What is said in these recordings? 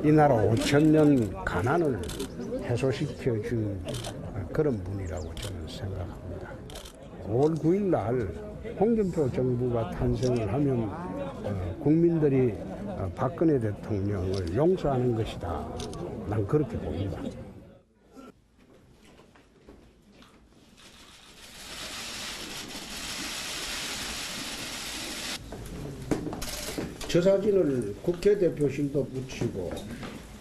이 나라 5,000년 가난을 해소시켜 준 그런 분이라고 저는 생각합니다. 5월 9일 날 홍준표 정부가 탄생을 하면 국민들이 박근혜 대통령을 용서하는 것이다. 난 그렇게 봅니다. 저 사진을 국회 대표실도 붙이고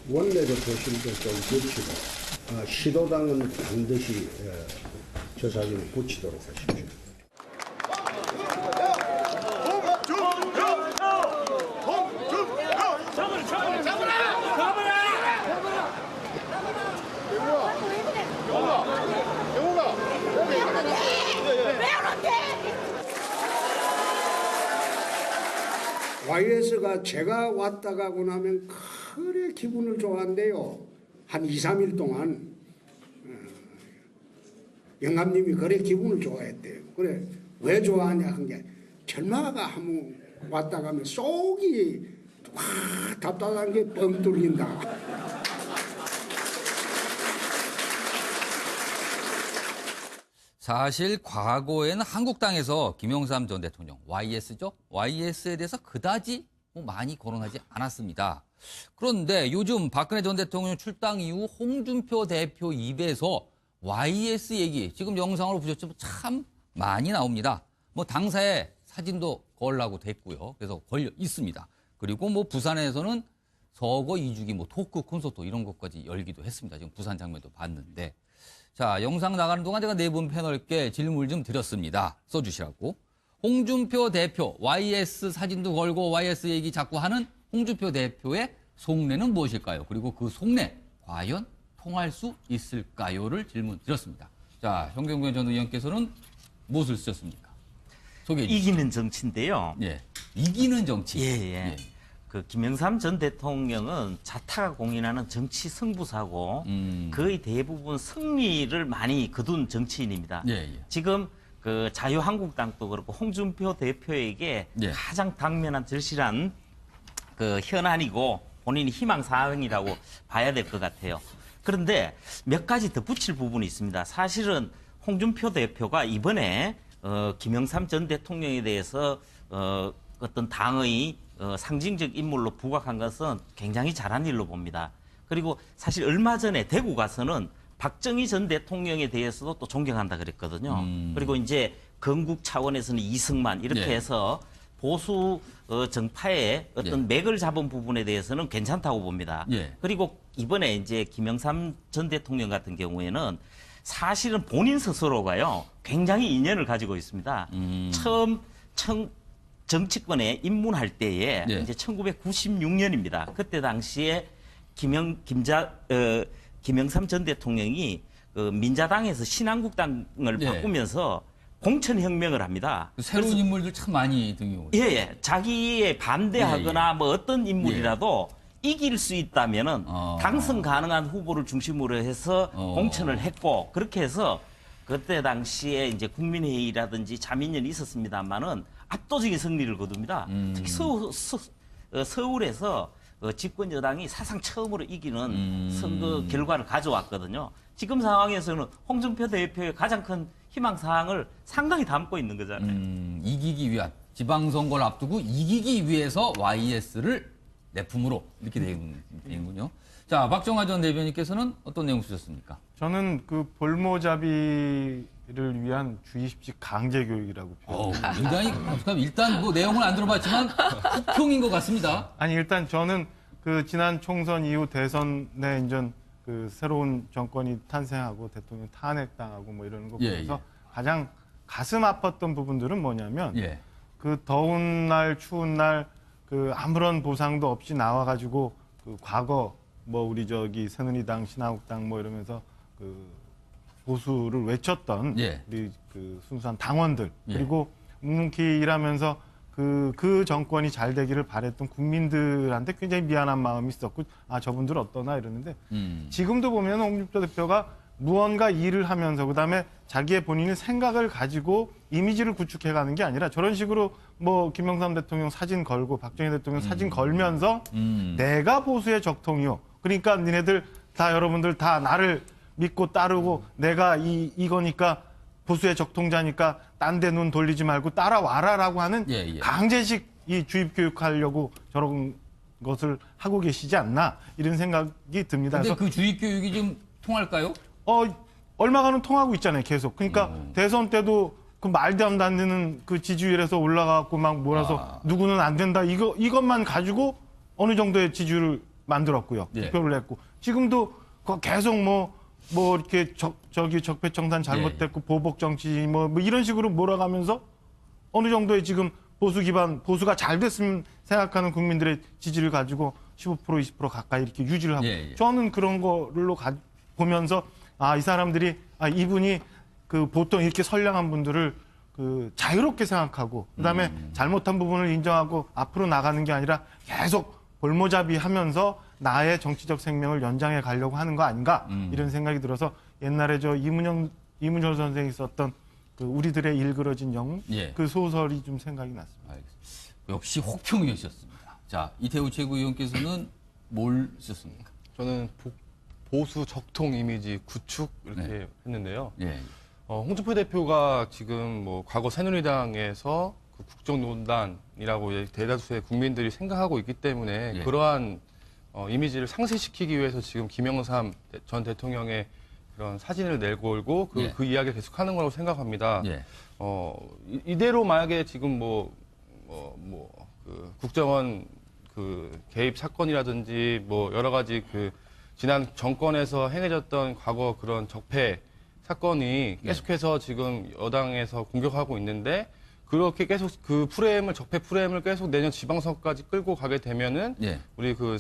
원내대표실도 좀 붙이고 시도당은 반드시 저 사진을 붙이도록 하십시오. YS가 제가 왔다 가고 나면 그래 기분을 좋아한대요. 한 2, 3일 동안 영감님이 그래 기분을 좋아했대요. 그래 왜 좋아하냐 한 게 젊아가 한번 왔다 가면 속이 확 답답한 게 뻥 뚫린다. 사실 과거에는 한국당에서 김영삼 전 대통령, YS죠? YS에 대해서 그다지 많이 거론하지 않았습니다. 그런데 요즘 박근혜 전 대통령 출당 이후 홍준표 대표 입에서 YS 얘기, 지금 영상으로 보셨지만 참 많이 나옵니다. 당사에 사진도 걸라고 됐고요. 그래서 걸려 있습니다. 그리고 부산에서는 서거 2주기 토크 콘서트 이런 것까지 열기도 했습니다. 지금 부산 장면도 봤는데. 자, 영상 나가는 동안 제가 네 분 패널께 질문 좀 드렸습니다. 써주시라고. 홍준표 대표, YS 사진도 걸고 YS 얘기 자꾸 하는 홍준표 대표의 속내는 무엇일까요? 그리고 그 속내, 과연 통할 수 있을까요?를 질문 드렸습니다. 자, 현경변 전 의원께서는 무엇을 쓰셨습니까? 소개해 주시죠. 이기는 정치인데요. 예, 이기는 정치. 예. 그 김영삼 전 대통령은 자타가 공인하는 정치 승부사고 거의 대부분 승리를 많이 거둔 정치인입니다. 지금 그 자유한국당도 그렇고 홍준표 대표에게 가장 당면한 절실한 그 현안이고 본인이 희망 사항이라고 봐야 될 것 같아요. 그런데 몇 가지 더 붙일 부분이 있습니다. 사실은 홍준표 대표가 이번에 김영삼 전 대통령에 대해서 어떤 당의 상징적 인물로 부각한 것은 굉장히 잘한 일로 봅니다. 그리고 사실 얼마 전에 대구 가서는 박정희 전 대통령에 대해서도 또 존경한다 그랬거든요. 그리고 이제 건국 차원에서는 이승만 이렇게 해서 보수 정파의 어떤 맥을 잡은 부분에 대해서는 괜찮다고 봅니다. 그리고 이번에 이제 김영삼 전 대통령 같은 경우에는 사실은 본인 스스로가요 굉장히 인연을 가지고 있습니다. 처음 정치권에 입문할 때에 이제 1996년입니다. 그때 당시에 김영삼 전 대통령이 민자당에서 신한국당을 바꾸면서 공천혁명을 합니다. 새로운 인물들 참 많이 등이 오죠. 자기에 반대하거나 어떤 인물이라도 이길 수 있다면은 당선 가능한 후보를 중심으로 해서 공천을 했고 그렇게 해서 그때 당시에 이제 국민회의라든지 자민련이 있었습니다만은 압도적인 승리를 거둡니다. 특히 서울에서 집권 여당이 사상 처음으로 이기는 선거 결과를 가져왔거든요. 지금 상황에서는 홍준표 대표의 가장 큰 희망 사항을 상당히 담고 있는 거잖아요. 이기기 위한 지방선거를 앞두고 이기기 위해서 YS를 내품으로 이렇게 되는군요. 자, 박정화 전 대변인께서는 어떤 내용 쓰셨습니까? 저는 그 볼모잡이를 위한 주입식 강제 교육이라고 표현합니다. 굉장히 일단 내용은 안 들어봤지만 혹평인 것 같습니다. 아니 일단 저는 그 지난 총선 이후 대선에 이제 그 새로운 정권이 탄생하고 대통령 탄핵당하고 이러는 거 보면서 가장 가슴 아팠던 부분들은 뭐냐면 그 더운 날 추운 날 그 아무런 보상도 없이 나와가지고 그 과거 우리 새누리당 신한국당 이러면서 그 보수를 외쳤던 우리 그 순수한 당원들 그리고 묵묵히 일하면서 그 정권이 잘 되기를 바랬던 국민들한테 굉장히 미안한 마음이 있었고 저분들 어떠나 이러는데 지금도 보면 홍준표 대표가 무언가 일을 하면서 그다음에 자기의 본인의 생각을 가지고 이미지를 구축해가는 게 아니라 저런 식으로 뭐 김영삼 대통령 사진 걸고 박정희 대통령 사진 걸면서 내가 보수의 적통이요. 그러니까 니네들 다 여러분들 다 나를 믿고 따르고 내가 이거니까 보수의 적통자니까 딴 데 눈 돌리지 말고 따라와라라고 하는 강제식 이 주입 교육하려고 저런 것을 하고 계시지 않나 이런 생각이 듭니다. 근데 그 주입 교육이 좀 통할까요? 얼마간은 통하고 있잖아요, 계속. 그러니까 대선 때도 그 말도 안 되는 그 지지율에서 올라가고 막 몰아서 누구는 안 된다 이것만 가지고 어느 정도의 지지율을 만들었고요. 투표를 했고 지금도 계속 뭐 이렇게 적폐청산 잘못됐고 보복 정치 뭐 이런 식으로 몰아가면서 어느 정도의 지금 보수 기반 보수가 잘 됐으면 생각하는 국민들의 지지를 가지고 15% 20% 가까이 이렇게 유지를 하고 저는 그런 거로 보면서 이 사람들이 이분이 그 보통 이렇게 선량한 분들을 그 자유롭게 생각하고 그다음에 잘못한 부분을 인정하고 앞으로 나가는 게 아니라 계속 볼모잡이하면서 나의 정치적 생명을 연장해 가려고 하는 거 아닌가 이런 생각이 들어서 옛날에 저 이문열 선생이 썼던 그 우리들의 일그러진 영웅 그 소설이 좀 생각이 났습니다. 알겠습니다. 역시 혹평이셨습니다. 자, 이태우 최고위원께서는 뭘 쓰셨습니까? 저는 보수 적통 이미지 구축 이렇게 했는데요. 홍준표 대표가 지금 뭐 과거 새누리당에서 그 국정농단이라고 대다수의 국민들이 생각하고 있기 때문에 그러한 이미지를 상쇄시키기 위해서 지금 김영삼 전 대통령의 그런 사진을 내걸고 그 이야기를 계속하는 거라고 생각합니다. 이대로 만약에 지금 그 국정원 그 개입 사건이라든지 뭐 여러 가지 그 지난 정권에서 행해졌던 과거 그런 적폐 사건이 계속해서 지금 여당에서 공격하고 있는데 그렇게 계속 그 적폐 프레임을 계속 내년 지방선거까지 끌고 가게 되면은 우리 그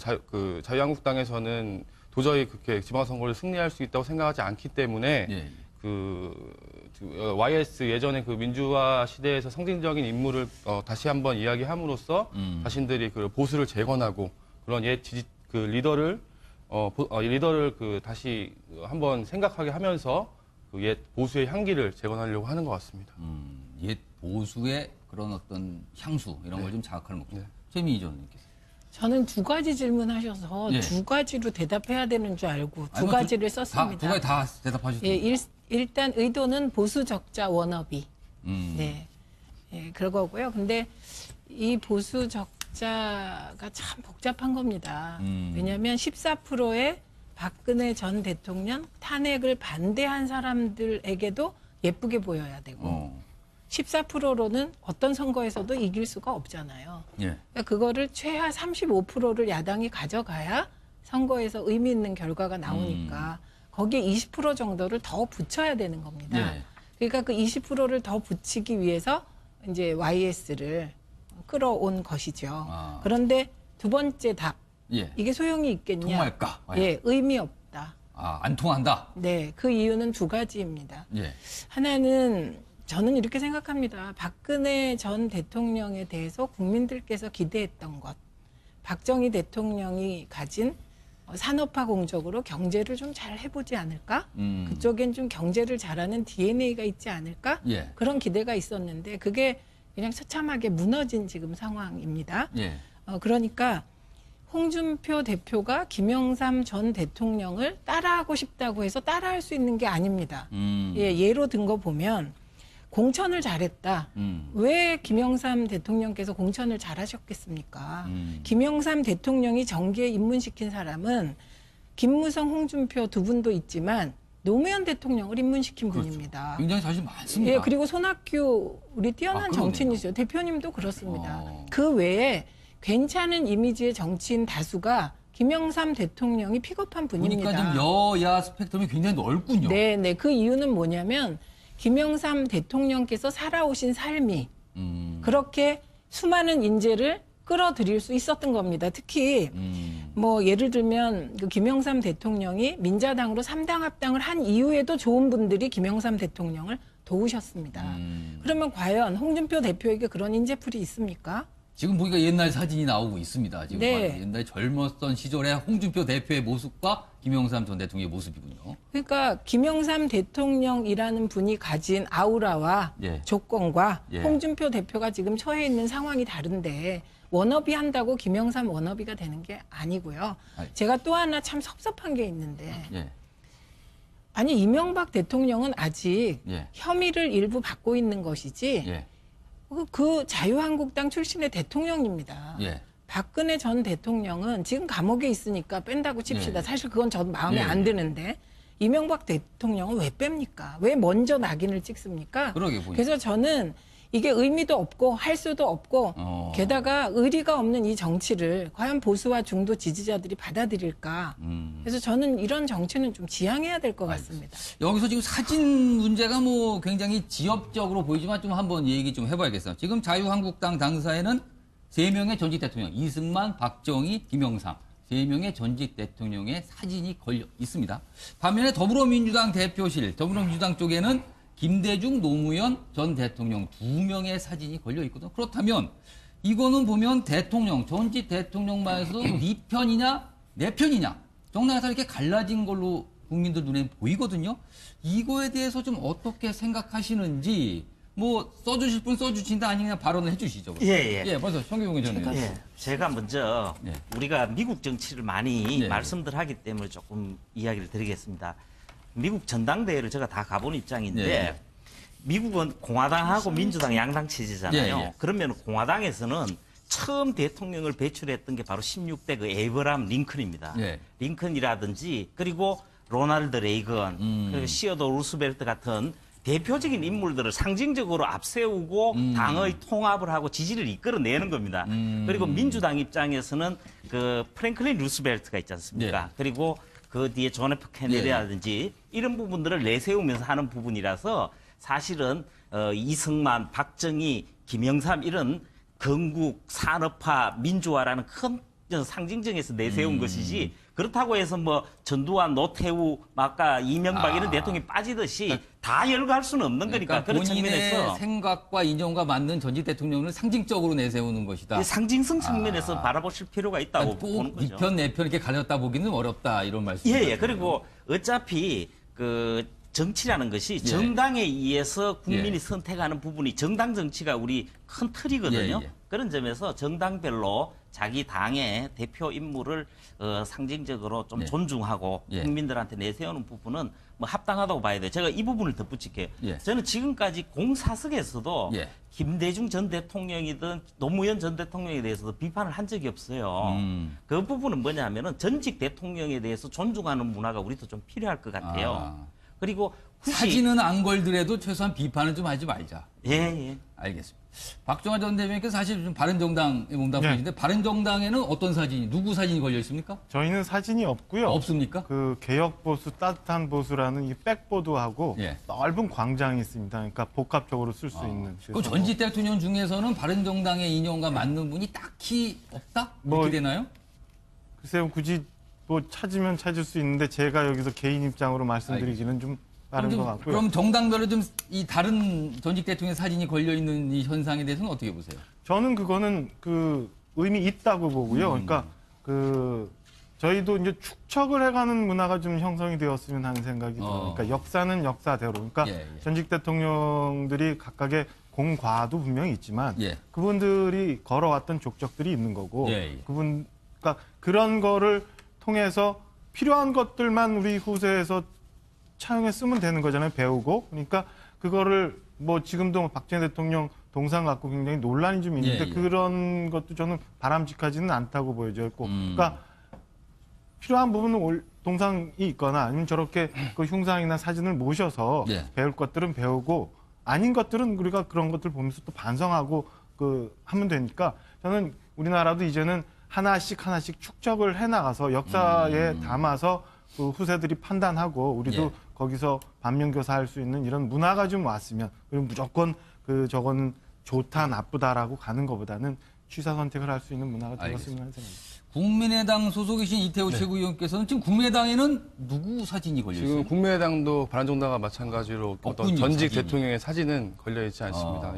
자유한국당에서는 도저히 그렇게 지방선거를 승리할 수 있다고 생각하지 않기 때문에 YS 예전에 그 민주화 시대에서 상징적인 인물을 다시 한번 이야기함으로써 자신들이 그 보수를 재건하고 그런 그 리더를 그 다시 한번 생각하게 하면서 그 옛 보수의 향기를 재건하려고 하는 것 같습니다. 옛 보수의 그런 어떤 향수 이런 걸 좀 자극하는 목표. 최민희 전 의원님께서. 저는 두 가지 질문하셔서 두 가지로 대답해야 되는 줄 알고 두 가지를 썼습니다. 두 가지 다 대답하셨습니다. 일단 의도는 보수 적자 워너비. 그거고요. 근데 이 보수 적자가 참 복잡한 겁니다. 왜냐하면 14%의 박근혜 전 대통령 탄핵을 반대한 사람들에게도 예쁘게 보여야 되고 14%로는 어떤 선거에서도 이길 수가 없잖아요. 그러니까 그거를 최하 35%를 야당이 가져가야 선거에서 의미 있는 결과가 나오니까 거기에 20% 정도를 더 붙여야 되는 겁니다. 그러니까 그 20%를 더 붙이기 위해서 이제 YS를 끌어온 것이죠. 그런데 두 번째 답. 이게 소용이 있겠냐? 통할까? 의미 없다. 안 통한다? 네, 그 이유는 두 가지입니다. 하나는 저는 이렇게 생각합니다. 박근혜 전 대통령에 대해서 국민들께서 기대했던 것, 박정희 대통령이 가진 산업화 공적으로 경제를 좀 잘 해보지 않을까? 그쪽엔 좀 경제를 잘하는 DNA가 있지 않을까? 그런 기대가 있었는데 그게 그냥 처참하게 무너진 지금 상황입니다. 그러니까 홍준표 대표가 김영삼 전 대통령을 따라하고 싶다고 해서 따라할 수 있는 게 아닙니다. 예로 든 거 보면 공천을 잘했다. 왜 김영삼 대통령께서 공천을 잘하셨겠습니까? 김영삼 대통령이 정계에 입문시킨 사람은 김무성, 홍준표 두 분도 있지만 노무현 대통령을 입문시킨 분입니다. 굉장히 사실 많습니다. 그리고 손학규 우리 뛰어난 정치인이죠. 대표님도 그렇습니다. 그 외에 괜찮은 이미지의 정치인 다수가 김영삼 대통령이 픽업한 분입니다. 그러니까 좀 여야 스펙트럼이 굉장히 넓군요. 네. 그 이유는 뭐냐면 김영삼 대통령께서 살아오신 삶이 그렇게 수많은 인재를 끌어들일 수 있었던 겁니다. 특히 뭐 예를 들면 그 김영삼 대통령이 민자당으로 3당 합당을 한 이후에도 좋은 분들이 김영삼 대통령을 도우셨습니다. 그러면 과연 홍준표 대표에게 그런 인재풀이 있습니까? 지금 보니까 옛날 사진이 나오고 있습니다. 지금 네. 옛날 젊었던 시절의 홍준표 대표의 모습과 김영삼 전 대통령의 모습이군요. 그러니까 김영삼 대통령이라는 분이 가진 아우라와 예. 조건과 예. 홍준표 대표가 지금 처해 있는 상황이 다른데 워너비 한다고 김영삼 워너비가 되는 게 아니고요. 제가 또 하나 참 섭섭한 게 있는데 예. 아니 이명박 대통령은 아직 예. 혐의를 일부 받고 있는 것이지 예. 그 자유한국당 출신의 대통령입니다. 예. 박근혜 전 대통령은 지금 감옥에 있으니까 뺀다고 칩시다. 예. 사실 그건 전 마음에 예. 안 드는데 이명박 대통령은 왜 뺍니까? 왜 먼저 낙인을 찍습니까? 그러게 보니까. 그래서 저는 이게 의미도 없고 할 수도 없고 게다가 의리가 없는 이 정치를 과연 보수와 중도 지지자들이 받아들일까? 그래서 저는 이런 정치는 좀 지양해야 될 것 같습니다. 여기서 지금 사진 문제가 뭐 굉장히 지엽적으로 보이지만 좀 한번 얘기 좀 해봐야겠어요. 지금 자유한국당 당사에는 3명의 전직 대통령, 이승만, 박정희, 김영삼, 3명의 전직 대통령의 사진이 걸려 있습니다. 반면에 더불어민주당 대표실, 더불어민주당 쪽에는 김대중, 노무현 전 대통령 2명의 사진이 걸려 있거든요. 그렇다면 이거는 보면 대통령, 전직 대통령만에서도 네 편이냐, 내 편이냐 정당에서 이렇게 갈라진 걸로 국민들 눈에 보이거든요. 이거에 대해서 좀 어떻게 생각하시는지 뭐 써주실 분 써주신다 아니면 그냥 발언을 해주시죠. 예. 예, 먼저 성규봉 의원님. 예. 제가 먼저 예. 우리가 미국 정치를 많이 예. 말씀들 하기 때문에 조금 이야기를 드리겠습니다. 미국 전당대회를 제가 다 가본 입장인데 예. 미국은 공화당하고 민주당 양당 체제잖아요. 예. 그러면 공화당에서는 처음 대통령을 배출했던 게 바로 16대 그 에이브람 링컨입니다. 예. 링컨이라든지 그리고 로널드 레이건 그리고 시어도 루스벨트 같은 대표적인 인물들을 상징적으로 앞세우고 당의 통합을 하고 지지를 이끌어내는 겁니다. 그리고 민주당 입장에서는 그 프랭클린 루스벨트가 있지 않습니까? 예. 그리고 그 뒤에 존 F 케네디라든지 이런 부분들을 내세우면서 하는 부분이라서 사실은 이승만, 박정희, 김영삼 이런 건국, 산업화, 민주화라는 큰 상징정에서 내세운 것이지 그렇다고 해서 뭐 전두환, 노태우, 아까 이명박 이런 대통령이 빠지듯이 다 열거할 수는 없는 거니까 그런 본인의 측면에서 생각과 이념과 맞는 전직 대통령을 상징적으로 내세우는 것이다. 상징성 측면에서 바라보실 필요가 있다고 보는 거죠. 이편 내 편 이렇게 갈렸다 보기는 어렵다 이런 말씀이죠. 예. 그리고 어차피 그 정치라는 것이 정당에 의해서 국민이 선택하는 부분이 정당 정치가 우리 큰 틀이거든요. 예. 그런 점에서 정당별로 자기 당의 대표 인물을 상징적으로 좀 존중하고 국민들한테 내세우는 부분은 뭐 합당하다고 봐야 돼요. 제가 이 부분을 덧붙일게요. 저는 지금까지 공사석에서도 김대중 전 대통령이든 노무현 전 대통령에 대해서도 비판을 한 적이 없어요. 그 부분은 뭐냐 하면은 전직 대통령에 대해서 존중하는 문화가 우리도 좀 필요할 것 같아요. 그리고 굳이 사진은 안 걸더라도 최소한 비판은 좀 하지 말자. 예. 알겠습니다. 박종환 전 대변인께서 사실 좀 바른정당에 몸담으시는데 바른정당에는 어떤 사진이, 누구 사진이 걸려 있습니까? 저희는 사진이 없고요. 없습니까? 그 개혁보수, 따뜻한 보수라는 이 백보드하고 예. 넓은 광장이 있습니다. 그러니까 복합적으로 쓸 수 있는. 그 전직 대통령 중에서는 바른정당의 인연과 맞는 분이 딱히 없다? 뭐 이렇게 되나요? 글쎄요, 굳이 뭐 찾으면 찾을 수 있는데 제가 여기서 개인 입장으로 말씀드리기는 좀 빠른 것 같고요. 그럼 정당별로 좀 이 다른 전직 대통령 사진이 걸려 있는 이 현상에 대해서는 어떻게 보세요? 저는 그거는 그 의미 있다고 보고요. 그러니까 그 저희도 이제 축척을 해가는 문화가 좀 형성이 되었으면 하는 생각이 들어요. 그러니까 역사는 역사대로. 그러니까 전직 대통령들이 각각의 공과도 분명히 있지만 그분들이 걸어왔던 족적들이 있는 거고 그러니까 그런 거를 통해서 필요한 것들만 우리 후세에서 차용해 쓰면 되는 거잖아요. 배우고. 그러니까 그거를 뭐 지금도 박정희 대통령 동상 갖고 굉장히 논란이 좀 있는데 그런 것도 저는 바람직하지는 않다고 보여져요. 그러니까 필요한 부분은 동상이 있거나 아니면 저렇게 그 흉상이나 사진을 모셔서 배울 것들은 배우고 아닌 것들은 우리가 그런 것들 보면서 또 반성하고 그 하면 되니까 저는 우리나라도 이제는 하나씩 축적을 해나가서 역사에 담아서 그 후세들이 판단하고 우리도 거기서 반면교사할 수 있는 이런 문화가 좀 왔으면 그리고 무조건 그 저건 좋다 나쁘다라고 가는 것보다는 취사 선택을 할 수 있는 문화가 되었으면 하는 생각입니다. 국민의당 소속이신 이태우 최고위원께서는 지금 국민의당에는 누구 사진이 걸려 있어요? 지금 국민의당도 바른정당과 마찬가지로 어떤 전직 사진이. 대통령의 사진은 걸려 있지 않습니다.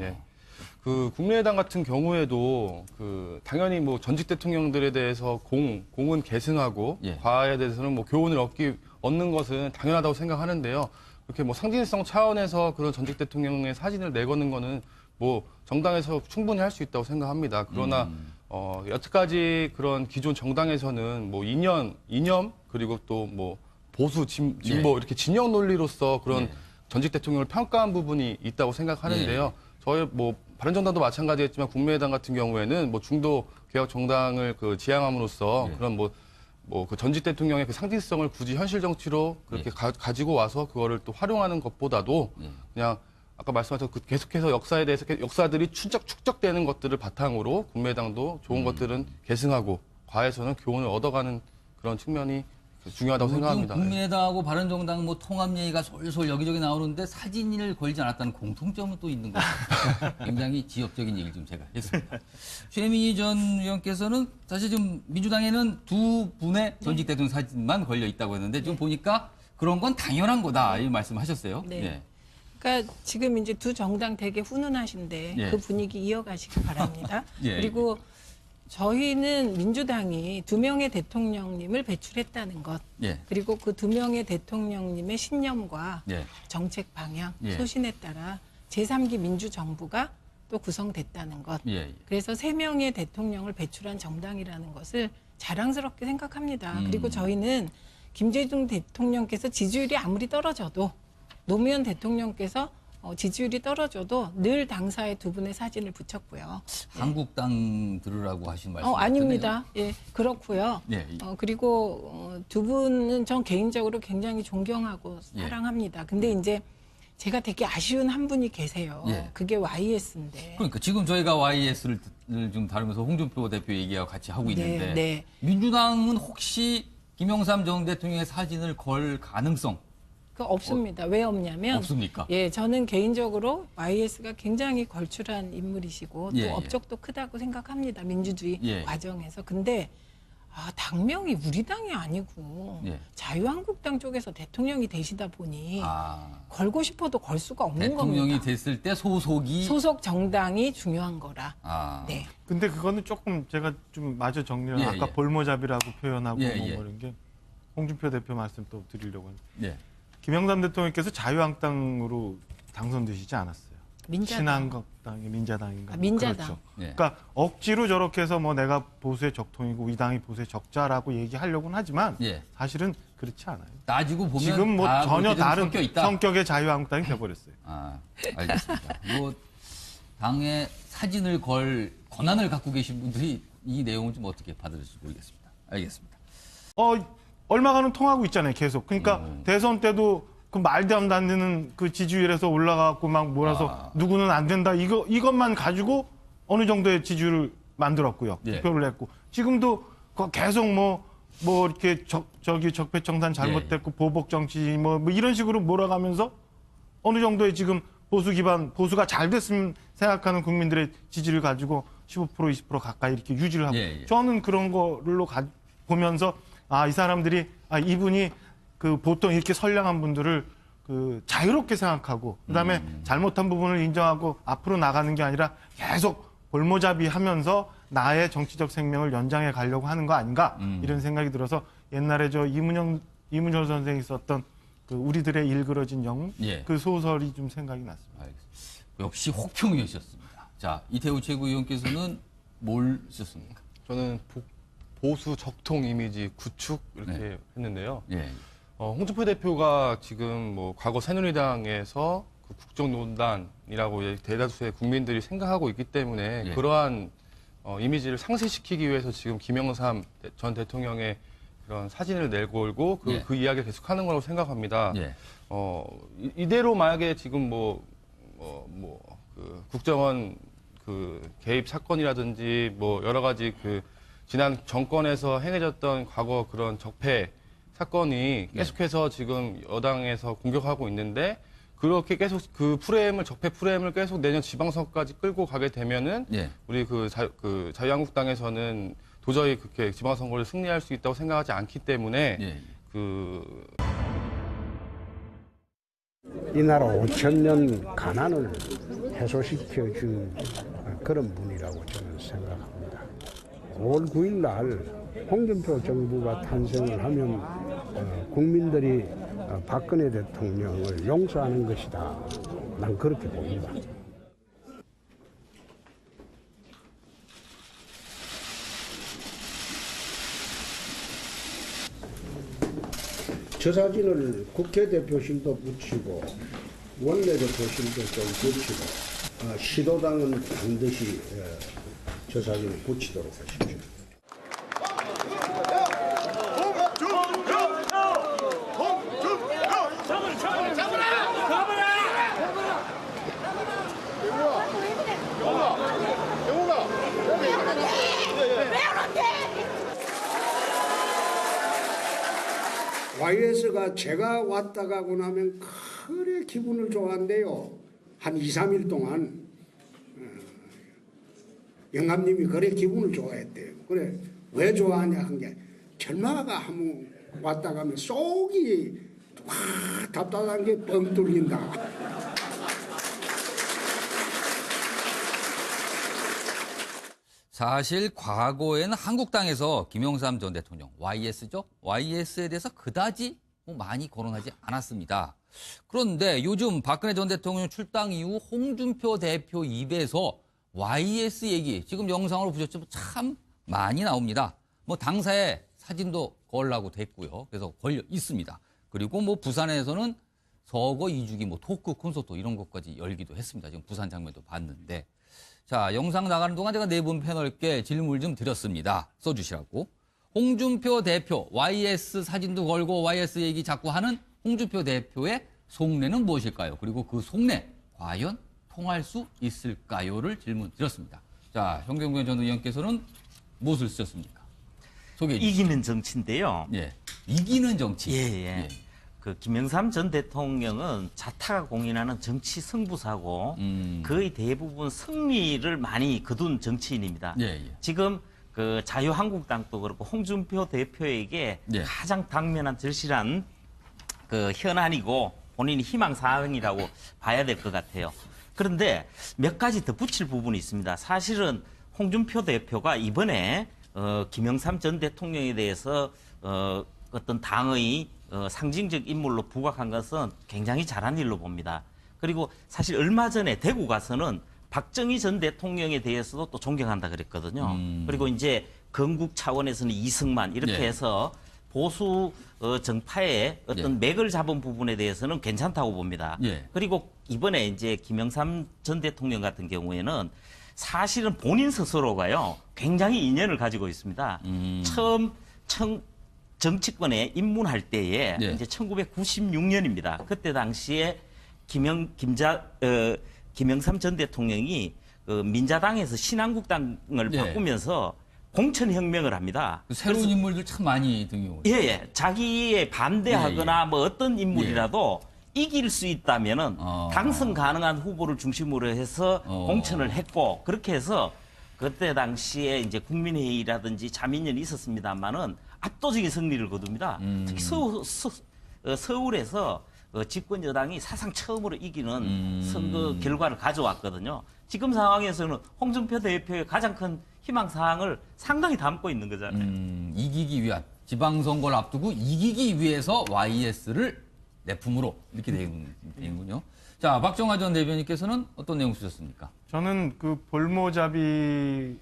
그 국민의당 같은 경우에도 그 당연히 뭐 전직 대통령들에 대해서 공은 계승하고 예. 과에 대해서는 뭐 교훈을 얻는 것은 당연하다고 생각하는데요. 그렇게 뭐 상징성 차원에서 그런 전직 대통령의 사진을 내거는 거는 뭐 정당에서 충분히 할 수 있다고 생각합니다. 그러나 여태까지 그런 기존 정당에서는 뭐 이념 그리고 또 뭐 보수 진보 예. 이렇게 진영 논리로서 그런 예. 전직 대통령을 평가한 부분이 있다고 생각하는데요. 저희 뭐 바른정당도 마찬가지겠지만 국민의당 같은 경우에는 뭐 중도 개혁 정당을 그 지향함으로써 예. 그런 뭐 그 전직 대통령의 그 상징성을 굳이 현실 정치로 그렇게 가지고 와서 그거를 또 활용하는 것보다도 그냥 아까 말씀하신 그 계속해서 역사에 대해서 역사들이 축적되는 것들을 바탕으로 국민의당도 좋은 것들은 계승하고 과에서는 교훈을 얻어가는 그런 측면이 중요하다고 생각합니다. 국민의당하고 바른정당 뭐 통합 얘기가 솔솔 여기저기 나오는데 사진을 걸지 않았다는 공통점은 또 있는 거죠. 굉장히 지역적인 얘기를 좀 제가 했습니다. 최민희 전 의원께서는 사실 지금 민주당에는 두 분의 전직 대통령 사진만 걸려 있다고 했는데 지금 보니까 그런 건 당연한 거다 이 말씀하셨어요. 네. 네. 그러니까 지금 이제 두 정당 되게 훈훈하신데 예. 그 분위기 이어가시기 바랍니다. 예, 그리고 저희는 민주당이 2명의 대통령님을 배출했다는 것, 예. 그리고 그 2명의 대통령님의 신념과 예. 정책 방향, 예. 소신에 따라 제3기 민주정부가 또 구성됐다는 것. 예. 그래서 3명의 대통령을 배출한 정당이라는 것을 자랑스럽게 생각합니다. 그리고 저희는 김대중 대통령께서 지지율이 아무리 떨어져도 노무현 대통령께서 지지율이 떨어져도 늘 당사의 두 분의 사진을 붙였고요. 한국당 들으라고 하신 말씀 아닙니다. 예, 그렇고요. 예. 그리고 두 분은 전 개인적으로 굉장히 존경하고 사랑합니다. 근데 이제 제가 되게 아쉬운 한 분이 계세요. 예. 그게 YS인데. 그러니까 지금 저희가 YS를 좀 다루면서 홍준표 대표 얘기와 같이 하고 있는데 네. 민주당은 혹시 김영삼 전 대통령의 사진을 걸 가능성 없습니다. 왜 없냐면 없습니까? 예, 저는 개인적으로 YS가 굉장히 걸출한 인물이시고 또 예, 예. 업적도 크다고 생각합니다. 민주주의 예. 과정에서. 근데 당명이 우리 당이 아니고 예. 자유한국당 쪽에서 대통령이 되시다 보니 아, 걸고 싶어도 걸 수가 없는 대통령이 겁니다. 됐을 때 소속이 소속 정당이 중요한 거라. 아, 네. 근데 그거는 조금 제가 좀 마저 정리를 예, 아까 예. 볼모잡이라고 표현하고 예, 뭐 예. 그런 게 홍준표 대표 말씀 또 드리려고 하는데 네. 김영삼 대통령께서 자유한국당으로 당선되시지 않았어요. 민자당. 신한국당이 민자당인가? 민자당. 그렇죠. 네. 그러니까 억지로 저렇게 해서 뭐 내가 보수의 적통이고 이 당이 보수의 적자라고 얘기하려고는 하지만 예. 사실은 그렇지 않아요. 따지고 보면 지금 뭐 다 전혀 그렇게 좀 다른 섞여 있다. 성격의 자유한국당이 돼버렸어요. 아, 알겠습니다. 뭐 당에 사진을 걸 권한을 갖고 계신 분들이 이 내용을 좀 어떻게 받아들일지 모르겠습니다. 알겠습니다. 얼마간은 통하고 있잖아요, 계속. 그러니까 대선 때도 그 말도 안 되는 그 지지율에서 올라가고 막 몰아서 누구는 안 된다. 이것만 가지고 어느 정도의 지지율을 만들었고요. 예. 투표를 했고. 지금도 계속 뭐 이렇게 적폐청산 잘못됐고 보복 정치 뭐 이런 식으로 몰아가면서 어느 정도의 지금 보수가 잘 됐으면 생각하는 국민들의 지지를 가지고 15% 20% 가까이 이렇게 유지를 하고. 예, 예. 저는 그런 걸로 보면서 이 사람들이 이분이 그 보통 이렇게 선량한 분들을 그 자유롭게 생각하고 그다음에 잘못한 부분을 인정하고 앞으로 나가는 게 아니라 계속 볼모잡이 하면서 나의 정치적 생명을 연장해 가려고 하는 거 아닌가 이런 생각이 들어서 옛날에 저 이문열 선생이 썼던 그 우리들의 일그러진 영웅 예. 그 소설이 좀 생각이 났습니다. 알겠습니다. 역시 혹평이셨습니다. 자, 이태우 최고위원께서는 뭘 쓰셨습니까? 저는 보수 적통 이미지 구축 이렇게 네. 했는데요. 예. 홍준표 대표가 지금 뭐 과거 새누리당에서 그 국정농단이라고 대다수의 국민들이 생각하고 있기 때문에 예. 그러한 이미지를 상쇄시키기 위해서 지금 김영삼 전 대통령의 그런 사진을 내걸고 예. 그 이야기를 계속하는 거라고 생각합니다. 예. 이대로 만약에 지금 그 국정원 그 개입 사건이라든지 뭐 여러 가지 그 지난 정권에서 행해졌던 과거 그런 적폐 사건이 계속해서 지금 여당에서 공격하고 있는데 그렇게 계속 그 적폐 프레임을 계속 내년 지방선거까지 끌고 가게 되면은 예. 우리 그 자유한국당에서는 도저히 그렇게 지방선거를 승리할 수 있다고 생각하지 않기 때문에 예. 이 나라 5,000년 가난을 해소시켜 준 그런 분이라고 저는 생각합니다. 5월 9일 날 홍준표 정부가 탄생을 하면 국민들이 박근혜 대통령을 용서하는 것이다. 난 그렇게 봅니다. 저 사진을 국회 대표실도 붙이고 원내대표실도 좀 붙이고 시도당은 반드시 저 사진을 붙이도록 하십시오. YS가 제가 왔다 가고 나면 그래 기분을 좋아한대요. 한 2, 3일 동안 영감님이 그래 기분을 좋아했대요. 그래 왜 좋아하냐 한 게 절마가 한번 왔다 가면 속이 확 답답한 게 뻥 뚫린다. 사실 과거에는 한국당에서 김영삼 전 대통령, YS죠? YS에 대해서 그다지 많이 거론하지 않았습니다. 그런데 요즘 박근혜 전 대통령 출당 이후 홍준표 대표 입에서 YS 얘기, 지금 영상으로 보셨지만 참 많이 나옵니다. 당사에 사진도 걸라고 됐고요. 그래서 걸려 있습니다. 그리고 부산에서는 서거 2주기 토크 콘서트 이런 것까지 열기도 했습니다. 지금 부산 장면도 봤는데. 자, 영상 나가는 동안 제가 네 분 패널께 질문 좀 드렸습니다. 써주시라고. 홍준표 대표, YS 사진도 걸고 YS 얘기 자꾸 하는 홍준표 대표의 속내는 무엇일까요? 그리고 그 속내, 과연 통할 수 있을까요?를 질문 드렸습니다. 자, 현경변 전 의원께서는 무엇을 쓰셨습니까? 소개해 주시죠. 이기는 정치인데요. 예. 이기는 정치. 예. 그 김영삼 전 대통령은 자타가 공인하는 정치 승부사고 거의 대부분 승리를 많이 거둔 정치인입니다. 지금 그 자유한국당도 그렇고 홍준표 대표에게 가장 당면한 절실한 그 현안이고 본인이 희망 사항이라고 봐야 될 것 같아요. 그런데 몇 가지 더 붙일 부분이 있습니다. 사실은 홍준표 대표가 이번에 김영삼 전 대통령에 대해서 어떤 당의 상징적 인물로 부각한 것은 굉장히 잘한 일로 봅니다. 그리고 사실 얼마 전에 대구 가서는 박정희 전 대통령에 대해서도 또 존경한다 그랬거든요. 그리고 이제 건국 차원에서는 이승만 이렇게 해서 보수 정파의 어떤 맥을 잡은 부분에 대해서는 괜찮다고 봅니다. 그리고 이번에 이제 김영삼 전 대통령 같은 경우에는 사실은 본인 스스로가요 굉장히 인연을 가지고 있습니다. 처음 정치권에 입문할 때에 이제 1996년입니다. 그때 당시에 김영삼 전 대통령이 민자당에서 신한국당을 바꾸면서 공천혁명을 합니다. 새로운 인물들 참 많이 등용을. 자기에 반대하거나 어떤 인물이라도 이길 수 있다면은 당선 가능한 후보를 중심으로 해서 공천을 했고 그렇게 해서 그때 당시에 이제 국민회의라든지 자민련이 있었습니다만은 압도적인 승리를 거둡니다. 특히 서울에서 집권 여당이 사상 처음으로 이기는 선거 결과를 가져왔거든요. 지금 상황에서는 홍준표 대표의 가장 큰 희망 사항을 상당히 담고 있는 거잖아요. 이기기 위한 지방선거를 앞두고 이기기 위해서 YS를 내품으로 이렇게 되는군요. 자, 박정화 전 대변인께서는 어떤 내용 쓰셨습니까? 저는 그 볼모잡이를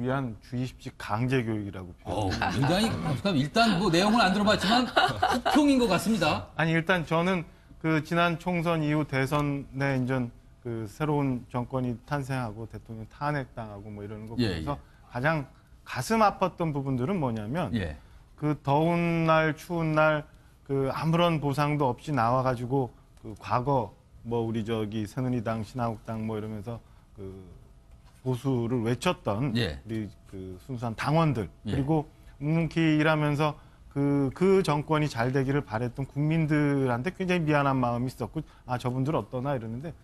위한 주입식 강제 교육이라고 표현합니다. 굉장히 일단 내용은 안 들어봤지만 혹평인 것 같습니다. 아니 일단 저는 그 지난 총선 이후 대선에 이제 그 새로운 정권이 탄생하고 대통령 탄핵당하고 이러는 거 보면서 가장 가슴 아팠던 부분들은 뭐냐면 그 더운 날 추운 날 그 아무런 보상도 없이 나와가지고 그 과거 우리 새누리당 신한국당 이러면서 그 보수를 외쳤던 우리 그 순수한 당원들 그리고 묵묵히 일하면서 그 정권이 잘 되기를 바랬던 국민들한테 굉장히 미안한 마음이 있었고 저분들 어떠나 이러는데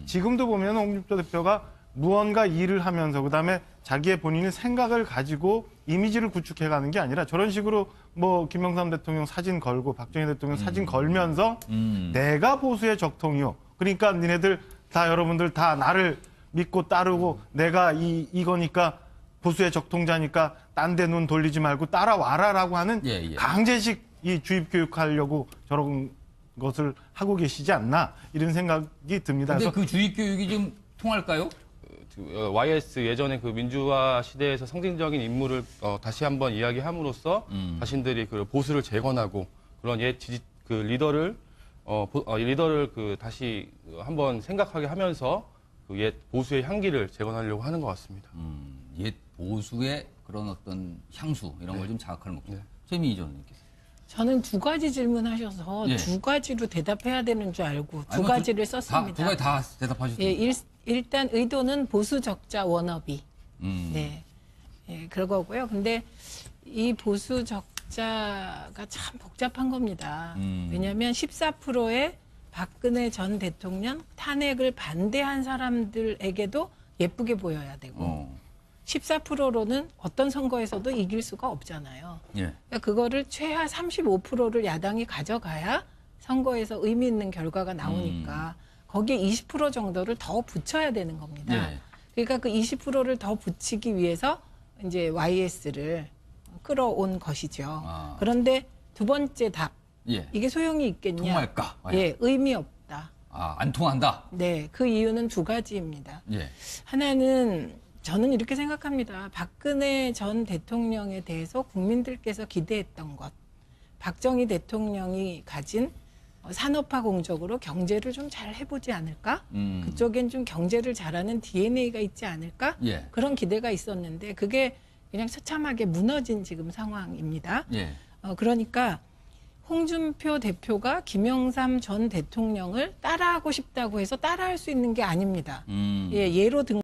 지금도 보면 홍준표 대표가 무언가 일을 하면서 그다음에 자기의 본인의 생각을 가지고 이미지를 구축해가는 게 아니라 저런 식으로 김영삼 대통령 사진 걸고 박정희 대통령 사진 걸면서 내가 보수의 적통이요. 그러니까 니네들 다 여러분들 다 나를 믿고 따르고 내가 이거니까 보수의 적통자니까 딴 데 눈 돌리지 말고 따라와라라고 하는 강제식 이 주입 교육하려고 저런 것을 하고 계시지 않나 이런 생각이 듭니다. 근데 그 주입 교육이 좀 통할까요? YS 예전에 그 민주화 시대에서 상징적인 인물을 다시 한번 이야기함으로써 자신들이 그 보수를 재건하고 그런 옛 그 리더를 그 다시 한번 생각하게 하면서 그 옛 보수의 향기를 재건하려고 하는 것 같습니다. 옛 보수의 그런 어떤 향수 이런 걸 좀 자극하는 목적. 최민희 의원님께서. 저는 두 가지 질문하셔서 두 가지로 대답해야 되는 줄 알고 두 가지를 썼습니다. 두 가지 다 대답하셨습니다. 예, 일단 의도는 보수 적자 워너비. 네. 예, 그거고요. 근데 이 보수 적자가 참 복잡한 겁니다. 왜냐하면 14%의 박근혜 전 대통령 탄핵을 반대한 사람들에게도 예쁘게 보여야 되고 14%로는 어떤 선거에서도 이길 수가 없잖아요. 그러니까 그거를 최하 35%를 야당이 가져가야 선거에서 의미 있는 결과가 나오니까 거기에 20% 정도를 더 붙여야 되는 겁니다. 그러니까 그 20%를 더 붙이기 위해서 이제 YS를 끌어온 것이죠. 그런데 두 번째 답. 이게 소용이 있겠냐? 통할까? 의미 없다. 안 통한다? 네, 그 이유는 두 가지입니다. 하나는 저는 이렇게 생각합니다. 박근혜 전 대통령에 대해서 국민들께서 기대했던 것, 박정희 대통령이 가진 산업화 공적으로 경제를 좀 잘 해보지 않을까? 그쪽엔 좀 경제를 잘하는 DNA가 있지 않을까? 그런 기대가 있었는데 그게 그냥 처참하게 무너진 지금 상황입니다. 그러니까 홍준표 대표가 김영삼 전 대통령을 따라하고 싶다고 해서 따라할 수 있는 게 아닙니다. 예로 든